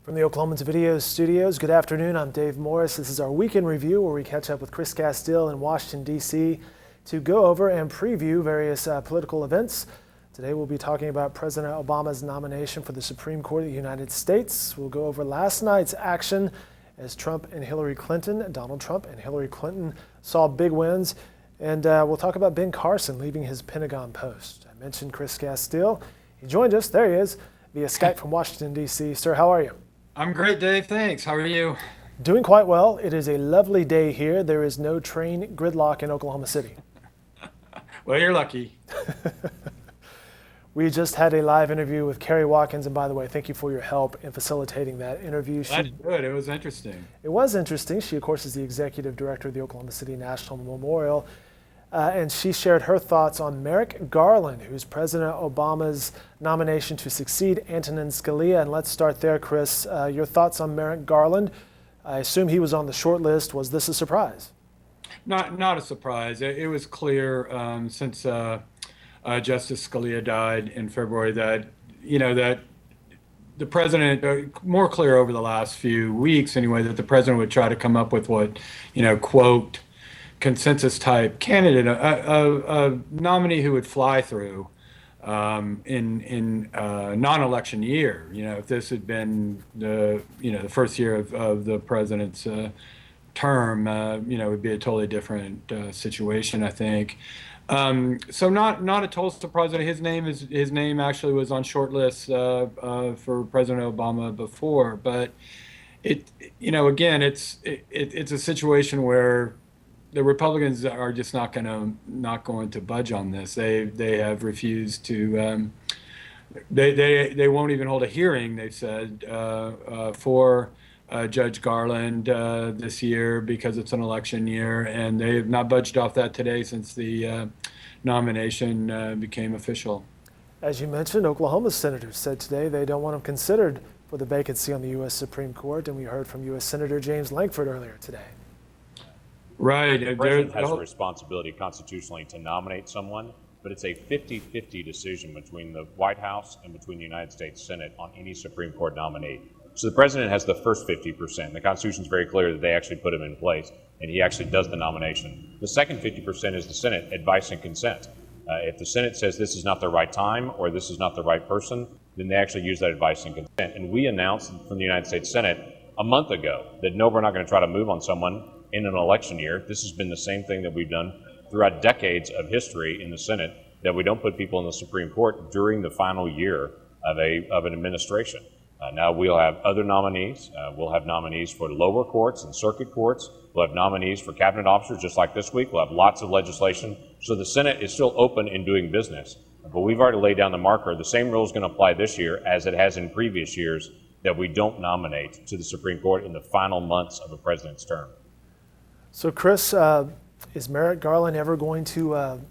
From the Oklahoman's Video Studios, good afternoon. I'm Dave Morris. This is our weekend review where we catch up with Chris Castile in Washington, D.C. to go over and preview various political events. Today we'll be talking about President Obama's nomination for the Supreme Court of the United States. We'll go over last night's action as Donald Trump and Hillary Clinton saw big wins. And we'll talk about Ben Carson leaving his Pentagon Post. I mentioned Chris Castile. He joined us, there he is, via Skype from Washington, D.C. Sir, how are you? I'm great, Dave. Thanks. How are you? Doing quite well. It is a lovely day here. There is no train gridlock in Oklahoma City. Well, you're lucky. We just had a live interview with Carrie Watkins, and by the way, thank you for your help in facilitating that interview. That's good. It was interesting. It was interesting. She, of course, is the executive director of the Oklahoma City National Memorial, and she shared her thoughts on Merrick Garland, who's President Obama's nomination to succeed Antonin Scalia. And let's start there, Chris. Your thoughts on Merrick Garland? I assume he was on the short list. Was this a surprise? Not a surprise. It was clear since Justice Scalia died in February that the president, more clear over the last few weeks anyway, that the president would try to come up with what, quote, consensus type candidate, a nominee who would fly through in non-election year. If this had been the first year of the president's term, it would be a totally different situation, I think. So not a total surprise that his name actually was on short lists for President Obama before, but again, it's a situation where the Republicans are just not going to budge on this. They have refused to. They won't even hold a hearing, they've said, for Judge Garland this year because it's an election year, and they have not budged off that today since the nomination became official. As you mentioned, Oklahoma's senators said today they don't want him considered for the vacancy on the U.S. Supreme Court, and we heard from U.S. Senator James Lankford earlier today. Right. The president has a responsibility constitutionally to nominate someone, but it's a 50-50 decision between the White House and between the United States Senate on any Supreme Court nominee. So the president has the first 50%. The Constitution is very clear that they actually put him in place, and he actually does the nomination. The second 50% is the Senate, advice and consent. If the Senate says this is not the right time or this is not the right person, then they actually use that advice and consent. And we announced from the United States Senate a month ago that no, we're not going to try to move on someone in an election year. This has been the same thing that we've done throughout decades of history in the Senate, that we don't put people in the Supreme Court during the final year of an administration. Now we'll have other nominees. We'll have nominees for lower courts and circuit courts. We'll have nominees for cabinet officers, just like this week. We'll have lots of legislation. So the Senate is still open in doing business. But we've already laid down the marker. The same rule is going to apply this year as it has in previous years, that we don't nominate to the Supreme Court in the final months of a president's term. So, Chris, is Merrick Garland ever going to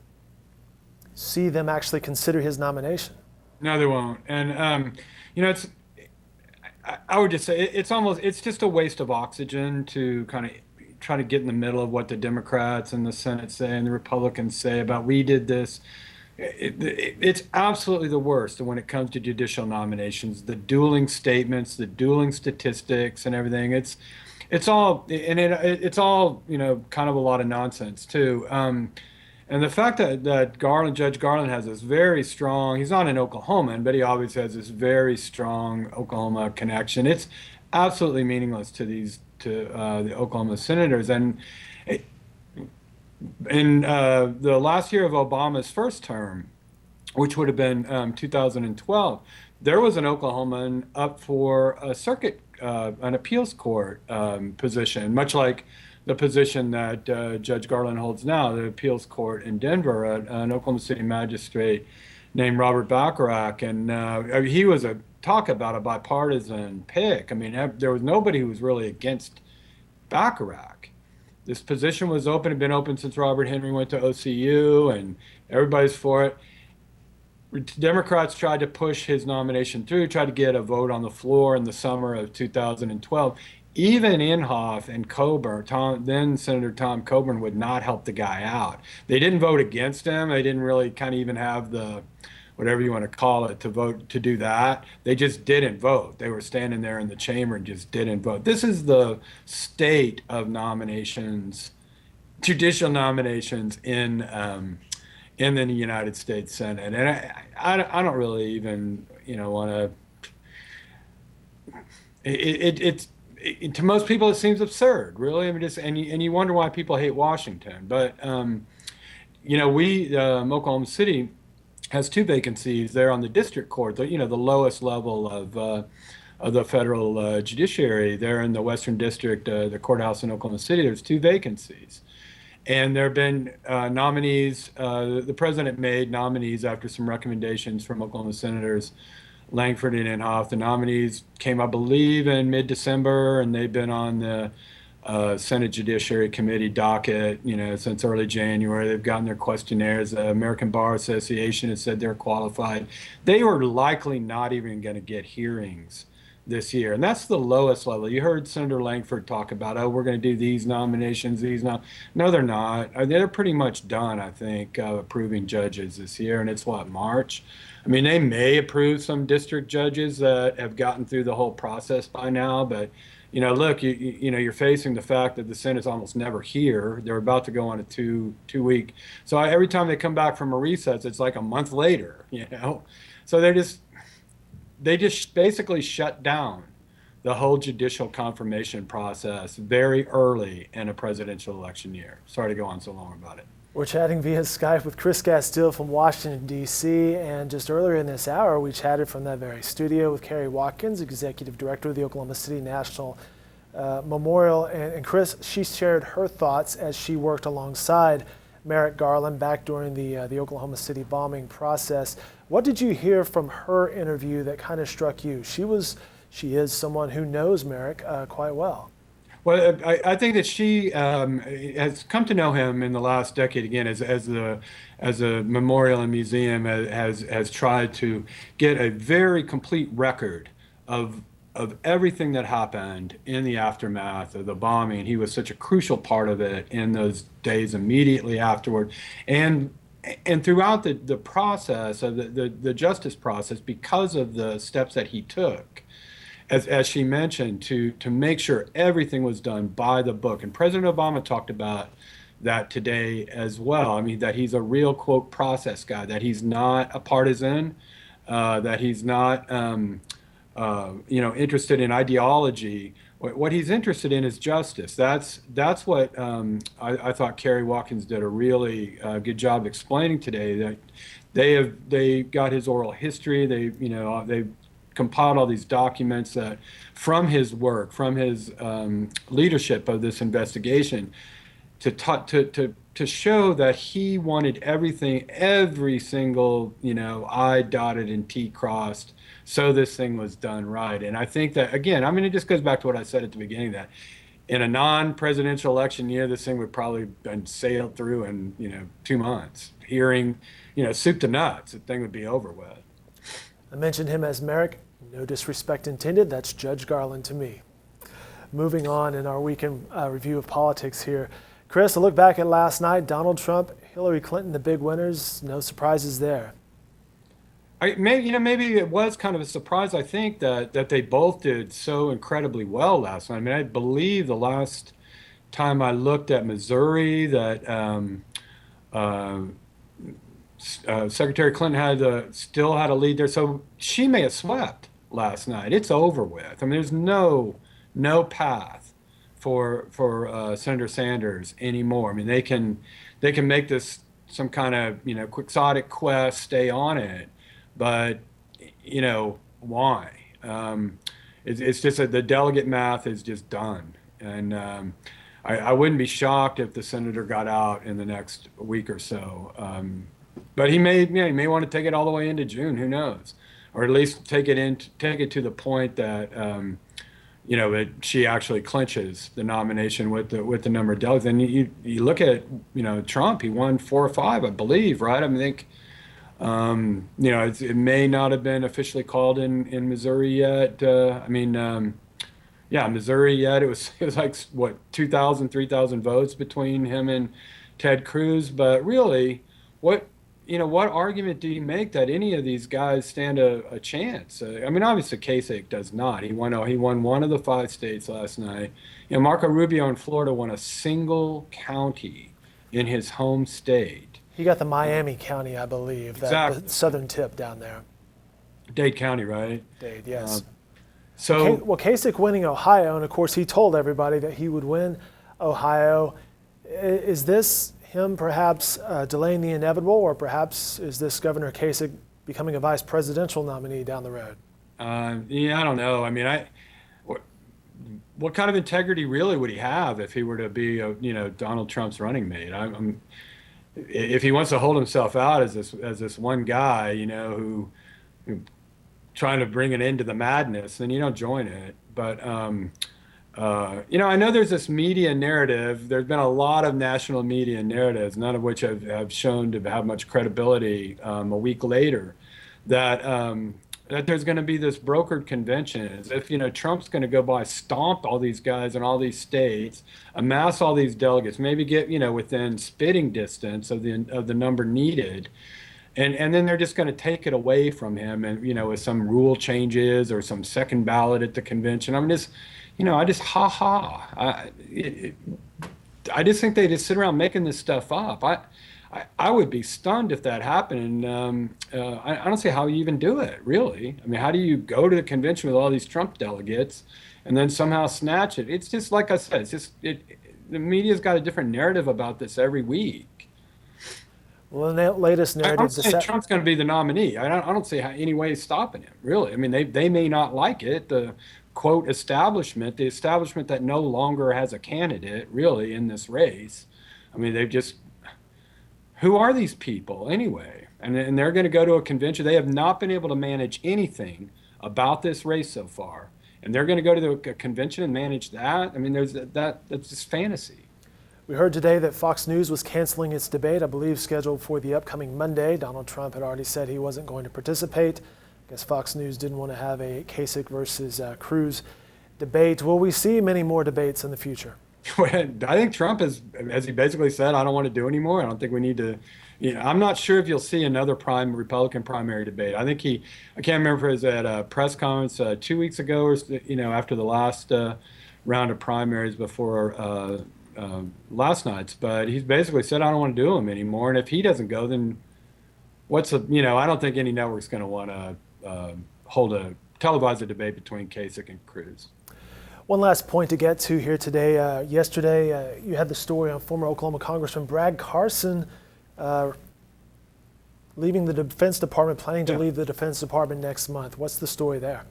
see them actually consider his nomination? No, they won't. And, I would just say it's just a waste of oxygen to kind of try to get in the middle of what the Democrats and the Senate say and the Republicans say about we did this. It's absolutely the worst when it comes to judicial nominations, the dueling statements, the dueling statistics and everything. It's all kind of a lot of nonsense too. And the fact that Judge Garland has this very strong, he's not an Oklahoman, but he obviously has this very strong Oklahoma connection. It's absolutely meaningless to the Oklahoma senators. And in the last year of Obama's first term, which would have been 2012, there was an Oklahoman up for a circuit, an appeals court position, much like the position that Judge Garland holds now, the appeals court in Denver, an Oklahoma City magistrate named Robert Bacharach. And he was talk about a bipartisan pick. I mean, there was nobody who was really against Bacharach. This position was open, had been open since Robert Henry went to OCU, and everybody's for it. Democrats tried to push his nomination through, tried to get a vote on the floor in the summer of 2012. Even Inhofe and Coburn, then Senator Tom Coburn, would not help the guy out. They didn't vote against him. They didn't really kind of even have the whatever you want to call it, to vote to do that. They just didn't vote. They were standing there in the chamber and just didn't vote. This is the state of nominations, judicial nominations in the United States Senate, and I don't really even want to. To most people it seems absurd, really. I mean, just and you wonder why people hate Washington. But we Oklahoma City has two vacancies there on the district court, the lowest level of the federal judiciary. There in the Western District, the courthouse in Oklahoma City, there's two vacancies. And there have been nominees. The president made nominees after some recommendations from Oklahoma senators Langford and Inhofe. The nominees came, I believe, in mid-December, and they've been on the Senate Judiciary Committee docket, since early January. They've gotten their questionnaires. The American Bar Association has said they're qualified. They were likely not even going to get hearings this year, and that's the lowest level. You heard Senator Langford talk about, we're going to do these nominations, No, they're not. They're pretty much done, I think, approving judges this year, and it's March. I mean, they may approve some district judges that have gotten through the whole process by now, but look, you're facing the fact that the Senate's almost never here. They're about to go on a two-week. So every time they come back from a recess, it's like a month later. So they just basically shut down the whole judicial confirmation process very early in a presidential election year. Sorry to go on so long about it. We're chatting via Skype with Chris Castile from Washington, D.C., and just earlier in this hour, we chatted from that very studio with Kerry Watkins, Executive Director of the Oklahoma City National Memorial. And Chris, she shared her thoughts as she worked alongside Merrick Garland back during the Oklahoma City bombing process. What did you hear from her interview that kind of struck you? She is someone who knows Merrick quite well. Well, I think that she has come to know him in the last decade again as a memorial and museum has tried to get a very complete record of everything that happened in the aftermath of the bombing. He was such a crucial part of it in those days immediately afterward, and throughout the process of the justice process, because of the steps that he took. As she mentioned, to make sure everything was done by the book. And President Obama talked about that today as well. I mean, that he's a real, quote, process guy, that he's not a partisan, that he's not, interested in ideology. What he's interested in is justice. That's what I thought Kerry Watkins did a really good job explaining today. That they got his oral history. They compiled all these documents from his work, from his leadership of this investigation, to show that he wanted everything, every single I dotted and T crossed, so this thing was done right. And I think that, again, I mean, it just goes back to what I said at the beginning, that in a non-presidential election year, this thing would probably been sailed through in 2 months. Hearing, soup to nuts, the thing would be over with. I mentioned him as Merrick. No disrespect intended. That's Judge Garland to me. Moving on in our weekend review of politics here. Chris, a look back at last night. Donald Trump, Hillary Clinton, the big winners. No surprises there. Maybe it was kind of a surprise, I think, that they both did so incredibly well last night. I mean, I believe the last time I looked at Missouri that Secretary Clinton still had a lead there. So she may have swept last night. It's over with. I mean, there's no path for Senator Sanders anymore. I mean, they can make this some kind of quixotic quest, stay on it, but why? It's just that the delegate math is just done, and I wouldn't be shocked if the senator got out in the next week or so. But he may want to take it all the way into June. Who knows? Or at least take it to the point that that she actually clinches the nomination with the number of delegates. And you look at Trump, he won 4 or 5, I believe, right? I think it may not have been officially called in Missouri yet. Missouri yet. It was like what 2,000, 3,000 votes between him and Ted Cruz. But really, what what argument do you make that any of these guys stand a chance? I mean, obviously Kasich does not. He won one of the 5 states last night. Marco Rubio in Florida won a single county in his home state. He got the Miami County, I believe, Exactly. the southern tip down there. Dade County, right? Dade, yes. So Well, Kasich winning Ohio, and of course he told everybody that he would win Ohio. Is this him perhaps delaying the inevitable, or perhaps is this Governor Kasich becoming a vice presidential nominee down the road? yeah, I don't know. I mean, what kind of integrity really would he have if he were to be, Donald Trump's running mate? If he wants to hold himself out as this one guy, who trying to bring an end to the madness, then you don't join it. But I know there's this media narrative. There's been a lot of national media narratives, none of which have shown to have much credibility a week later, that there's going to be this brokered convention, as if Trump's going to go by, stomp all these guys in all these states, amass all these delegates, maybe get within spitting distance of the number needed. And then they're just going to take it away from him, and with some rule changes or some second ballot at the convention. I just I just think they just sit around making this stuff up. I would be stunned if that happened. And I don't see how you even do it, really. I mean, how do you go to the convention with all these Trump delegates and then somehow snatch it? It's just like I said. The media's got a different narrative about this every week. Well, in that latest I narrative, don't say Trump's going to be the nominee. I don't see how any way he's stopping him, really. I mean, they may not like it. The quote establishment, the establishment that no longer has a candidate really in this race. I mean, who are these people anyway? And they're going to go to a convention. They have not been able to manage anything about this race so far. And they're going to go to the convention and manage that. I mean, that's just fantasy. we heard today that Fox News was canceling its debate, I believe scheduled for the upcoming Monday. Donald Trump had already said he wasn't going to participate. I guess Fox News didn't want to have a Kasich versus Cruz debate. Will we see many more debates in the future? I think Trump has he basically said, I don't want to do anymore. I don't think we need to, I'm not sure if you'll see another Republican primary debate. I think I can't remember if it was at a press conference 2 weeks ago or, after the last round of primaries before last night's, but he's basically said, I don't want to do them anymore. And if he doesn't go, then I don't think any network's going to want to televise a debate between Kasich and Cruz. One last point to get to here today. Yesterday, you had the story on former Oklahoma Congressman Brad Carson leaving the Defense Department, planning to leave the Defense Department next month. What's the story there?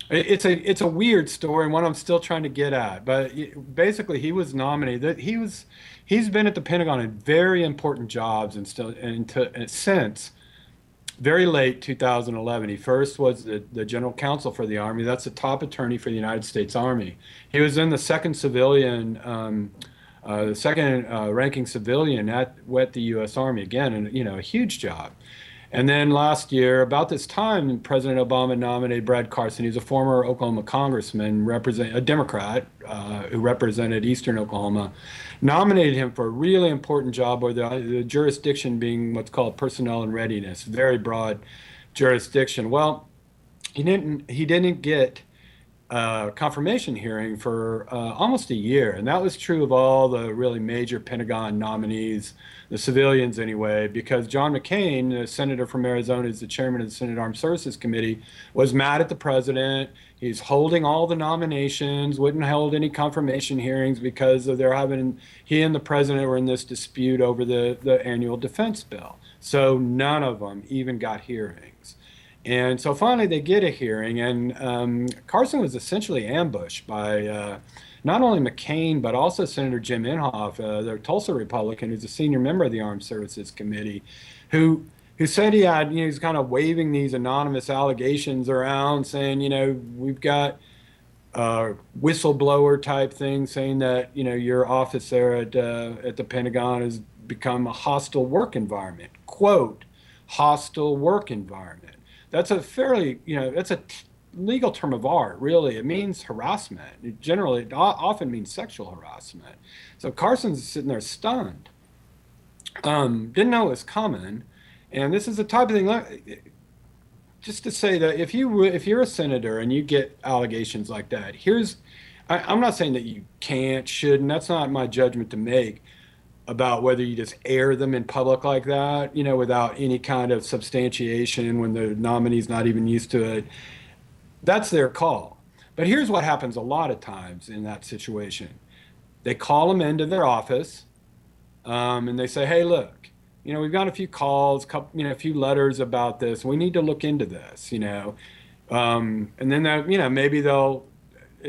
It's a weird story, and one I'm still trying to get at. But basically, he was nominated. He's been at the Pentagon in very important jobs and since very late 2011. He first was the general counsel for the Army. That's the top attorney for the United States Army. He was in the second ranking civilian at the U.S. Army, again, and a huge job. And then last year, about this time, President Obama nominated Brad Carson. He's a former Oklahoma congressman, a Democrat who represented Eastern Oklahoma, nominated him for a really important job, where the jurisdiction being what's called personnel and readiness, very broad jurisdiction. Well, he didn't get a confirmation hearing for almost a year, and that was true of all the really major Pentagon nominees, the civilians anyway, because John McCain, the senator from Arizona, is the chairman of the Senate Armed Services Committee, was mad at the president. He's holding all the nominations, wouldn't hold any confirmation hearings because of he and the president were in this dispute over the annual defense bill. So none of them even got hearings. And so finally they get a hearing, and Carson was essentially ambushed by not only McCain, but also Senator Jim Inhofe, the Tulsa Republican, who's a senior member of the Armed Services Committee, who said he's kind of waving these anonymous allegations around, saying, we've got whistleblower type things, saying that, your office there at the Pentagon has become a hostile work environment, quote, hostile work environment. That's a fairly, that's a legal term of art, really. It means harassment. It often means sexual harassment. So Carson's sitting there stunned. Didn't know it was coming. And this is the type of thing, just to say that if you're a senator and you get allegations like that, I'm not saying that you can't, shouldn't. That's not my judgment to make about whether you just air them in public like that, without any kind of substantiation when the nominee's not even used to it. That's their call. But here's what happens a lot of times in that situation. They call them into their office, and they say, "Hey, look, we've got a few calls, a few letters about this. We need to look into this, and then maybe they'll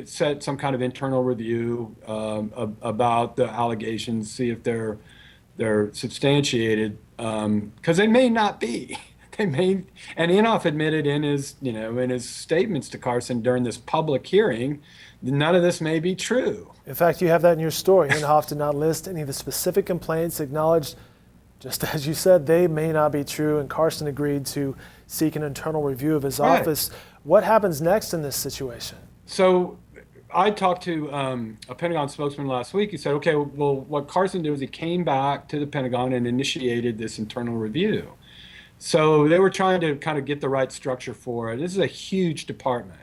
set some kind of internal review about the allegations, see if they're substantiated, because they may not be." They may, and Inhofe admitted in his statements to Carson during this public hearing, none of this may be true. In fact, you have that in your story. Inhofe did not list any of the specific complaints, acknowledged, just as you said, they may not be true, and Carson agreed to seek an internal review of his office. What happens next in this situation? So I talked to a Pentagon spokesman last week. He said, okay, well, what Carson did was he came back to the Pentagon and initiated this internal review. So they were trying to kind of get the right structure for it. This is a huge department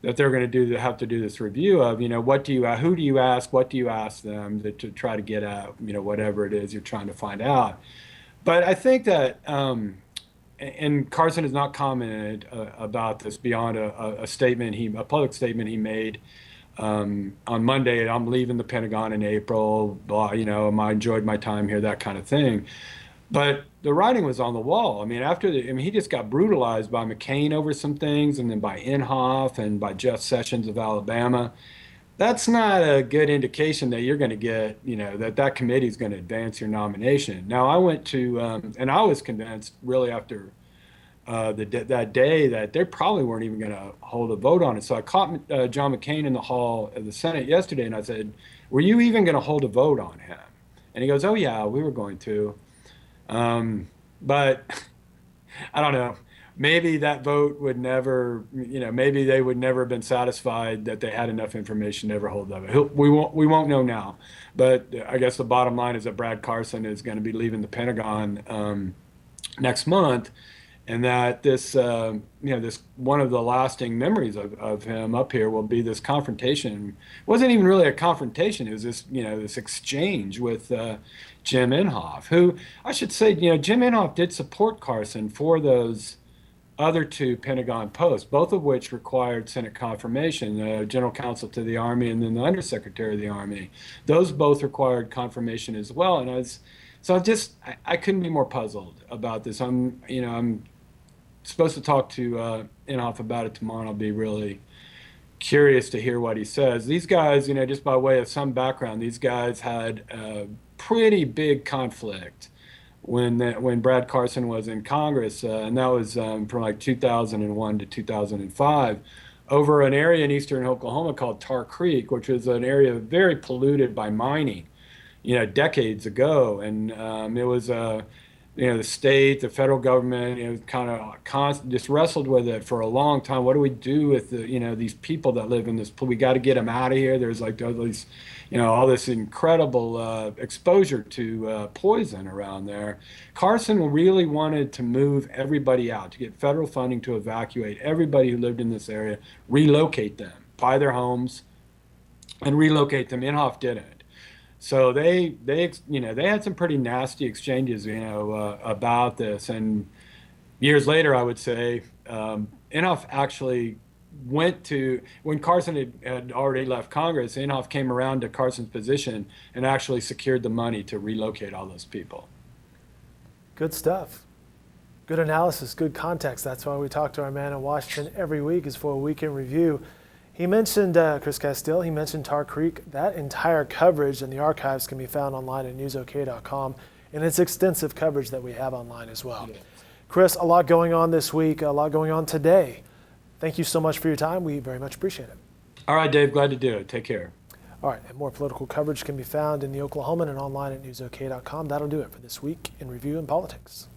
that they're going to have to do this review of. Who do you ask, what do you ask them to try to get at, whatever it is you're trying to find out. But I think that, and Carson has not commented about this beyond a public statement he made on Monday. I'm leaving the Pentagon in April. Blah, I enjoyed my time here, that kind of thing. But the writing was on the wall. He just got brutalized by McCain over some things, and then by Inhofe and by Jeff Sessions of Alabama. That's not a good indication that you're going to get, that committee is going to advance your nomination. Now, I went to, and I was convinced really after that day that they probably weren't even going to hold a vote on it. So I caught John McCain in the hall of the Senate yesterday, and I said, "Were you even going to hold a vote on him?" And he goes, "Oh, yeah, we were going to." But I don't know, maybe that vote would never, maybe they would never have been satisfied that they had enough information to ever hold that vote. We won't know now, but I guess the bottom line is that Brad Carson is going to be leaving the Pentagon, next month. And that this one of the lasting memories of him up here will be this confrontation. It wasn't even really a confrontation. It was this exchange with Jim Inhofe, who I should say, Jim Inhofe did support Carson for those other two Pentagon posts, both of which required Senate confirmation, the General Counsel to the Army and then the Undersecretary of the Army. Those both required confirmation as well. And I couldn't be more puzzled about this. I'm supposed to talk to Inhofe about it tomorrow, and I'll be really curious to hear what he says. These guys, just by way of some background, these guys had a pretty big conflict when Brad Carson was in Congress, and that was from like 2001 to 2005, over an area in eastern Oklahoma called Tar Creek, which was an area very polluted by mining, decades ago, and it was the state, the federal government, kind of just wrestled with it for a long time. What do we do with these people that live in this? We got to get them out of here. There's like all these, all this incredible exposure to poison around there. Carson really wanted to move everybody out, to get federal funding to evacuate everybody who lived in this area, relocate them, buy their homes, and relocate them. Inhofe didn't. So they had some pretty nasty exchanges, about this. And years later, I would say, Inhofe actually went to, when Carson had already left Congress, Inhofe came around to Carson's position and actually secured the money to relocate all those people. Good stuff. Good analysis, good context. That's why we talk to our man in Washington every week, is for a week in review. He mentioned, Chris Castile, he mentioned Tar Creek. That entire coverage in the archives can be found online at newsok.com, and it's extensive coverage that we have online as well. Yes. Chris, a lot going on this week, a lot going on today. Thank you so much for your time. We very much appreciate it. All right, Dave, glad to do it. Take care. All right, and more political coverage can be found in the Oklahoman and online at newsok.com. That'll do it for this week in Review in Politics.